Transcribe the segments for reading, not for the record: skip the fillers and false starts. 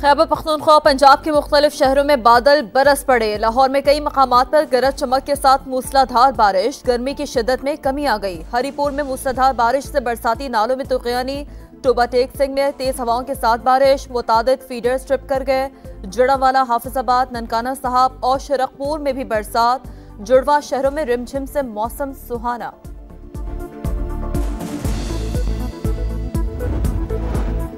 खैबर पख्तूनख्वा पंजाब के मुख्तलिफ शहरों में बादल बरस पड़े। लाहौर में कई मकामात पर गरज चमक के साथ मूसलाधार बारिश। गर्मी की शिद्दत में कमी आ गई। हरीपुर में मूसलाधार बारिश से बरसाती नालों में तुगयानी। टोबा टेक सिंह में तेज हवाओं के साथ बारिश। मुतादिद फीडर्स ट्रिप कर गए। जड़ावाला, हाफिजाबाद, ननकाना साहब और शरकपुर में भी बरसात। जुड़वा शहरों में रिमझिम से मौसम सुहाना।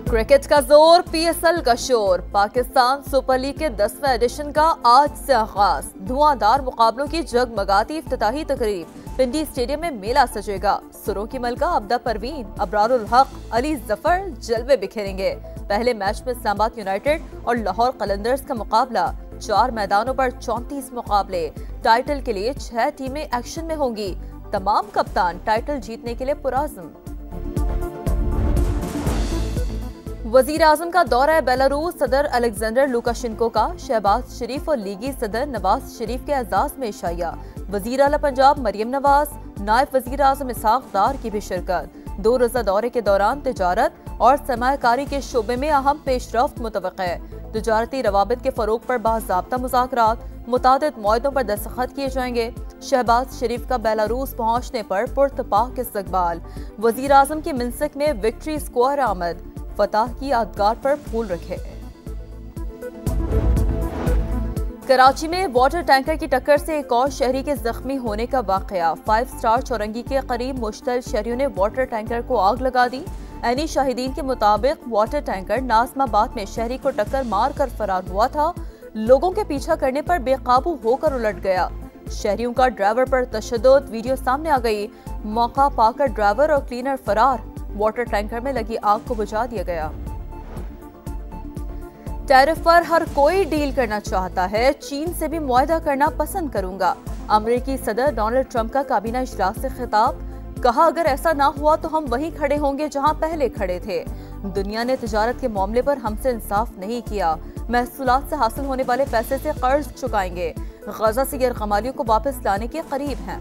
क्रिकेट का जोर, पीएसएल का शोर। पाकिस्तान सुपर लीग के 10वें एडिशन का आज से आगाज। धुआंधार मुकाबलों की जगमगाती इफ्तिताही तकरीब। पिंडी स्टेडियम में मेला सजेगा। सुरों की मलका अब्दा परवीन, अबरारुल हक, अली जफर जलवे बिखेरेंगे। पहले मैच में इस्लामाबाद यूनाइटेड और लाहौर कलंदर्स का मुकाबला। 4 मैदानों पर 34 मुकाबले। टाइटल के लिए 6 टीमें एक्शन में होंगी। तमाम कप्तान टाइटल जीतने के लिए पुराज़्म। वजीर आजम का दौरा बेलारूस। सदर अलेक्जेंडर लुकाशेंको का शहबाज शरीफ और लीगी सदर नवाज शरीफ के एजाज में इशाया। वजीर आला पंजाब मरियम नवाज, नायब वजीर आजम इसहाक डार की भी शिरकत। 2 रोजा दौरे के दौरान तिजारत और सरमायाकारी के शोबे में अहम पेशरफ्त मुतवक्के है। तिजारती रवाबित के फरोग पर बाज़ाब्ता मुज़ाकरात। मुतादिद मुआहदों पर दस्तखत किए जाएंगे। शहबाज शरीफ का बेलारूस पहुंचने पर पुरतपाक इस्तकबाल। वजीर आजम की मिन्सिक में विक्ट्री स्क्वायर आमद। फतह की यादगार पर फूल रखे। कराची में वाटर टैंकर की टक्कर से एक और शहरी के जख्मी होने का वाकया। 5 स्टार चौरंगी के करीब मुश्तल शहरियों ने वाटर टैंकर को आग लगा दी। ऐनी शाहिदीन के मुताबिक वाटर टैंकर नाजमाबाद में शहरी को टक्कर मार कर फरार हुआ था। लोगों के पीछा करने पर बेकाबू होकर उलट गया। शहरियों का ड्राइवर पर तशद्दुद, वीडियो सामने आ गई। मौका पाकर ड्राइवर और क्लीनर फरार। वाटर टैंकर में लगी आग को बुझा दिया गया। टैरिफ पर हर कोई डील करना चाहता है। चीन से भी मुआहदा करना पसंद करूंगा। अमेरिकी सदर डोनाल्ड ट्रंप का काबीना इजलास से खिताब। कहा, अगर ऐसा ना हुआ तो हम वहीं खड़े होंगे जहां पहले खड़े थे। दुनिया ने तिजारत के मामले पर हमसे इंसाफ नहीं किया। महसूलात से हासिल होने वाले पैसे से कर्ज चुकाएंगे। गजा से गैरकमालियों को वापस लाने के करीब हैं।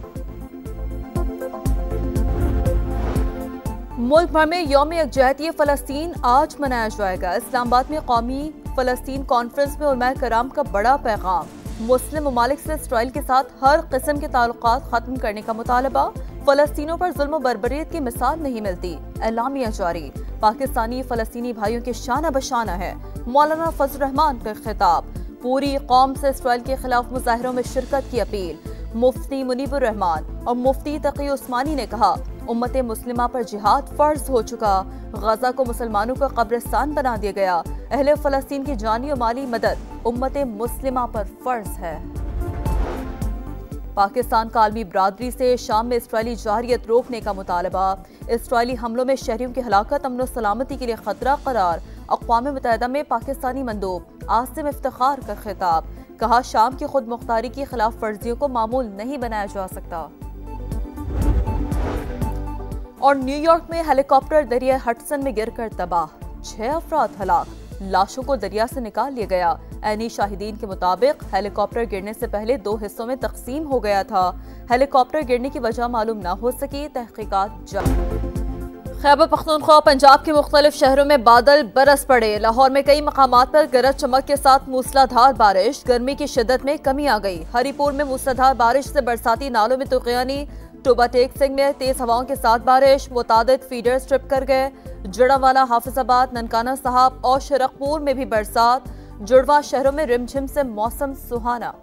मुल्क भर में यौम यकजहती फ़लस्तीन आज मनाया जाएगा। इस्लामाबाद में कौमी फ़लस्तीन कॉन्फ्रेंस में उलमाए कराम का बड़ा पैगाम। मुस्लिम ममालिक से इसराइल के साथ हर किस्म के ताल्लुकात खत्म करने का मुतालबा। फ़लस्तीनों पर जुल्म व बर्बरियत की मिसाल नहीं मिलती। एलामिया जारी। पाकिस्तानी फ़लस्तीनी भाइयों के शाना बशाना है। मौलाना फजल रहमान का खिताब। पूरी कौम से इसराइल के खिलाफ मुजाहिरों में शिरकत की अपील। मुफ्ती मुनीबुर रहमान और मुफ्ती तकी उस्मानी ने कहा, उम्मत मुस्लिमा पर जिहाद फर्ज हो चुका। गजा को मुसलमानों का कब्रिस्तान बना दिया गया। अहले फ़लस्तीन की जानी और माली मदद उम्मत मुस्लिमा पर फर्ज है। पाकिस्तान का आलमी बरादरी से शाम में इसराइली जारियत रोकने का मुतालबा। इसराइली हमलों में शहरियों की हलाकत अमन सलामती के लिए खतरा करार। अक़वाम मुत्तहिदा में पाकिस्तानी मंदूब आसिम इफ्तिखार का खिताब। कहा, शाम की खुद मुख्तारी की खिलाफ वर्जियों को मामूल नहीं बनाया जा सकता। और न्यूयॉर्क में हेलीकॉप्टर दरिया हडसन में गिरकर तबाह। 6 अफराद हलाक। लाशों को दरिया से निकाल लिया गया। ऐनी शाहिदीन के मुताबिक हेलीकॉप्टर गिरने से पहले 2 हिस्सों में तकसीम हो गया था। हेलीकॉप्टर गिरने की वजह मालूम न हो सकी। तहकीकात जारी। खैबर पख्तूनख्वा पंजाब के मुख्तलिफ शहरों में बादल बरस पड़े। लाहौर में कई मकामात पर गरज चमक के साथ मूसलाधार बारिश। गर्मी की शिद्दत में कमी आ गई। हरीपुर में मूसलाधार बारिश से बरसाती नालों में तुगयानी। टोबा टेक सिंह में तेज हवाओं के साथ बारिश। मुतादिद फीडर्स ट्रिप कर गए। जड़ावाला, हाफिजाबाद, ननकाना साहब और शरकपुर में भी बरसात। जुड़वा शहरों में रिमझिम से मौसम सुहाना।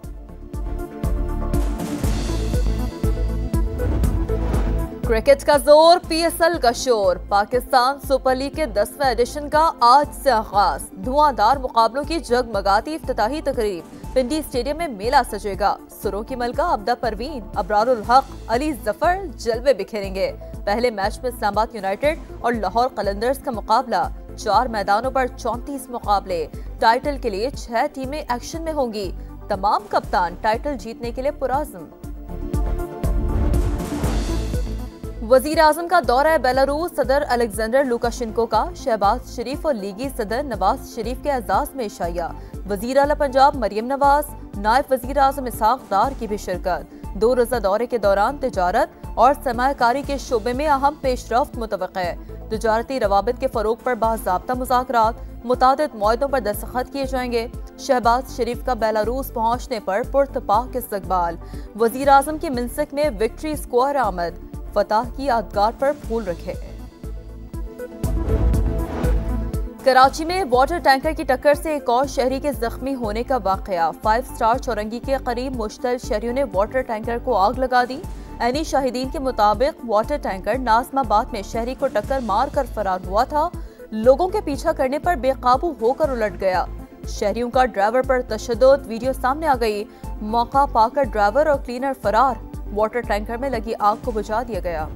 क्रिकेट का जोर, पीएसएल का शोर। पाकिस्तान सुपर लीग के 10वें एडिशन का आज से आगाज। धुआंधार मुकाबलों की जगमगाती इफ्तिताही तकरीब। पिंडी स्टेडियम में मेला सजेगा। सुरों की मलका अब्दा परवीन, अबरारुल हक, अली जफर जलवे बिखेरेंगे। पहले मैच में इस्लामाबाद यूनाइटेड और लाहौर कलंदर्स का मुकाबला। 4 मैदानों पर 34 मुकाबले। टाइटल के लिए 6 टीमें एक्शन में होंगी। तमाम कप्तान टाइटल जीतने के लिए पुराज़्म। वजीर आजम का दौरा बेलारूस। सदर अलेक्जेंडर लुकाशेंको का शहबाज शरीफ और लीगी सदर नवाज शरीफ के एजाज में इशाया। वजीर आला पंजाब मरियम नवाज, नायब वजीर आजम इसहाक डार की भी शिरकत। 2 रोजा दौरे के दौरान तिजारत और सरमायाकारी के शोबे में अहम पेशरफ्त मुतवक्के है। तजारती रवाबित के फरोग पर बाज़ाब्ता मुज़ाकरात, मुतादिद मुआहदों पर दस्तखत किए जाएंगे। शहबाज शरीफ का बेलारूस पहुंचने पर पुरतपाक इस्तकबाल। वज़ीर आज़म की मिन्सिक में विक्ट्री स्क्वायर आमद, फतह की यादगार पर फूल रखे। कराची में वाटर टैंकर की टक्कर से एक और शहरी के जख्मी होने का वाकया। 5 स्टार चौरंगी के करीब मुश्तल शहरियों ने वाटर टैंकर को आग लगा दी। ऐनी शाहिदीन के मुताबिक वाटर टैंकर नाज़माबाद में शहरी को टक्कर मार कर फरार हुआ था। लोगों के पीछा करने पर बेकाबू होकर उलट गया। शहरियों का ड्राइवर पर तशद्दुद, वीडियो सामने आ गई। मौका पाकर ड्राइवर और क्लीनर फरार। वाटर टैंकर में लगी आग को बुझा दिया गया।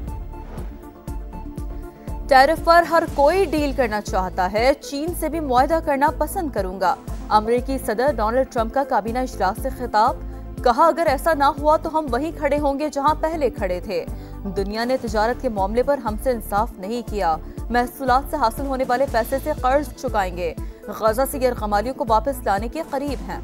टैरिफ पर हर कोई डील करना चाहता है, चीन से भी मुआहदा करना पसंद करूंगा। अमेरिकी सदर डोनाल्ड ट्रंप का काबीना इजलास से खिताब। कहा, अगर ऐसा ना हुआ तो हम वहीं खड़े होंगे जहां पहले खड़े थे। दुनिया ने तिजारत के मामले पर हमसे इंसाफ नहीं किया। महसूलात से हासिल होने वाले पैसे से कर्ज चुकाएंगे। गजा से गैरकमालियों को वापस लाने के करीब हैं।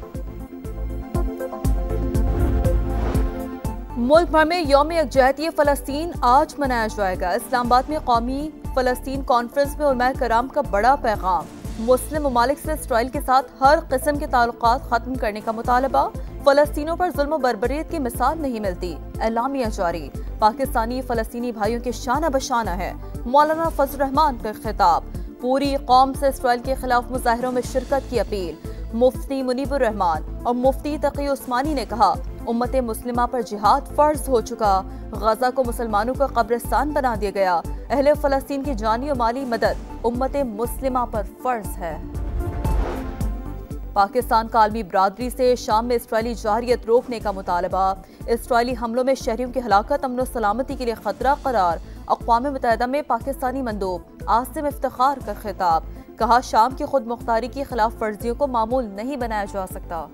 मुल्क भर में यौम यकजहती फ़लस्तीन आज मनाया जाएगा। इस्लामाबाद में कौमी फ़लस्तीन कॉन्फ्रेंस में उलमाए कराम का बड़ा पैगाम। मुस्लिम ममालिक से इसराइल के साथ हर किस्म के ताल्लुकात खत्म करने का मुतालबा। फ़लस्तीनों पर जुल्म बर्बरियत की मिसाल नहीं मिलती। एलामिया जारी। पाकिस्तानी फ़लस्तीनी भाइयों के शाना बशाना है। मौलाना फजल रहमान का खिताब। पूरी कौम से इसराइल के खिलाफ मुजाहिरों में शिरकत की अपील। मुफ्ती मुनीबुर रहमान और मुफ्ती तकी उस्मानी ने कहा, उम्मत मुस्लिमा पर जिहाद फर्ज हो चुका। गजा को मुसलमानों का कब्रिस्तान बना दिया गया। अहले फ़लस्तीन की जानी और माली मदद उम्मत मुस्लिमा पर फर्ज है। पाकिस्तान का आलमी बरादरी से शाम में इसराइली जारियत रोकने का मुतालबा। इसराइली हमलों में शहरियों की हलाकत अमन सलामती के लिए खतरा करार। अक़वाम मुत्तहिदा में पाकिस्तानी मंदूब आसिम इफ्तिखार का खिताब। कहा, शाम की खुद मुख्तारी की खिलाफ वर्जियों को मामूल नहीं बनाया जा सकता।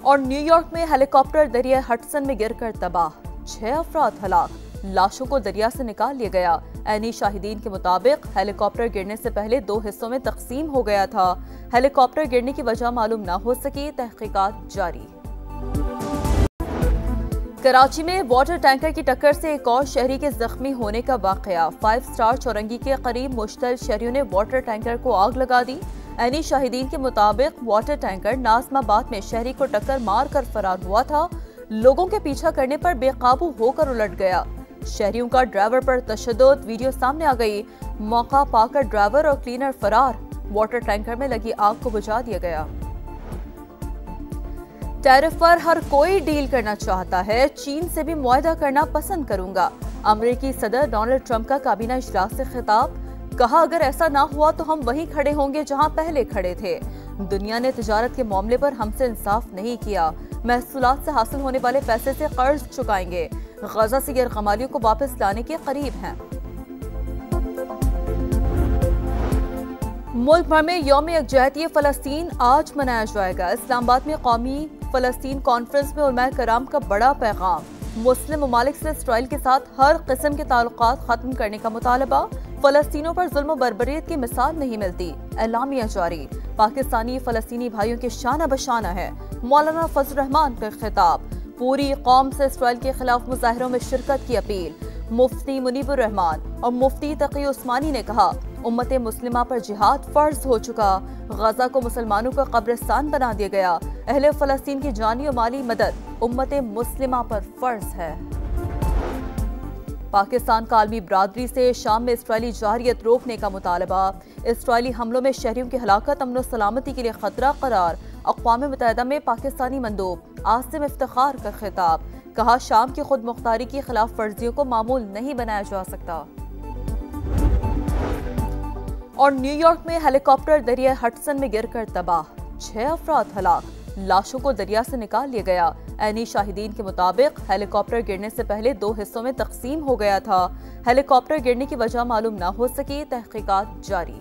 और न्यूयॉर्क में हेलीकॉप्टर दरिया हडसन में गिरकर तबाह। 6 अफराद हलाक, लाशों को दरिया से निकाल लिया गया। ऐनी शाहिदीन के मुताबिक हेलीकॉप्टर गिरने से पहले 2 हिस्सों में तकसीम हो गया था। हेलीकॉप्टर गिरने की वजह मालूम न हो सकी, तहकीकात जारी। कराची में वाटर टैंकर की टक्कर से एक और शहरी के जख्मी होने का वाकया। 5 स्टार चौरंगी के करीब मुश्तल शहरियों ने वाटर टैंकर को आग लगा दी। ऐनी शाहिदीन के मुताबिक वाटर टैंकर नाज़माबाद में शहरी को टक्कर मार कर फरार हुआ था। लोगों के पीछा करने पर बेकाबू होकर उलट गया। शहरियों का ड्राइवर पर तशद्दुद, वीडियो सामने आ गई। मौका पाकर ड्राइवर और क्लीनर फरार। वाटर टैंकर में लगी आग को बुझा दिया गया। टैरिफ पर हर कोई डील करना चाहता है, चीन से भी मुआहदा करना पसंद करूंगा। अमेरिकी सदर डोनाल्ड ट्रंप का काबीना इजलास से खिताब। कहा, अगर ऐसा ना हुआ तो हम वहीं खड़े होंगे जहां पहले खड़े थे। दुनिया ने तिजारत के मामले पर हमसे इंसाफ नहीं किया। महसूलात से हासिल होने वाले पैसे से कर्ज चुकाएंगे। गजा से गैरकमालियों को वापस लाने के करीब हैं। मुल्क भर में यौम यकजहती फ़लस्तीन आज मनाया जाएगा। इस्लामाबाद में कौमी फ़लस्तीन कॉन्फ्रेंस में उलमाए कराम का बड़ा पैगाम। मुस्लिम ममालिक से इसराइल के साथ हर किस्म के ताल्लुकात खत्म करने का मुतालबा। फ़लस्तीनों पर जुल्म बर्बरियत की मिसाल नहीं मिलती। एलामिया जारी। पाकिस्तानी फ़लस्तीनी भाइयों के शाना बशाना है। मौलाना फजल रहमान का खिताब। पूरी कौम से इसराइल के खिलाफ मुजाहिरों में शिरकत की अपील। मुफ्ती मुनीबुर रहमान और मुफ्ती तकी उस्मानी ने कहा, उम्मत मुस्लिमा पर जिहाद फर्ज हो चुका। गजा को मुसलमानों का कब्रिस्तान बना दिया गया। अहले फ़लस्तीन की जानी और माली मदद उम्मत मुस्लिमा पर फर्ज है। पाकिस्तान का आलमी बरादरी से शाम में इसराइली जारियत रोकने का मुतालबा। इसराइली हमलों में शहरियों की हलाकत अमन सलामती के लिए खतरा करार। अक़वाम मुत्तहिदा में पाकिस्तानी मंदूब आसिम इफ्तिखार का खिताब। कहा, शाम की खुद मुख्तारी की खिलाफ वर्जियों को मामूल नहीं बनाया जा सकता। और न्यूयॉर्क में हेलीकॉप्टर दरिया हडसन में गिरकर तबाह। 6 अफराद हलाक, लाशों को दरिया से निकाल लिया गया। ऐनी शाहिदीन के मुताबिक हेलीकॉप्टर गिरने से पहले 2 हिस्सों में तकसीम हो गया था। हेलीकॉप्टर गिरने की वजह मालूम न हो सकी, तहकीकात जारी।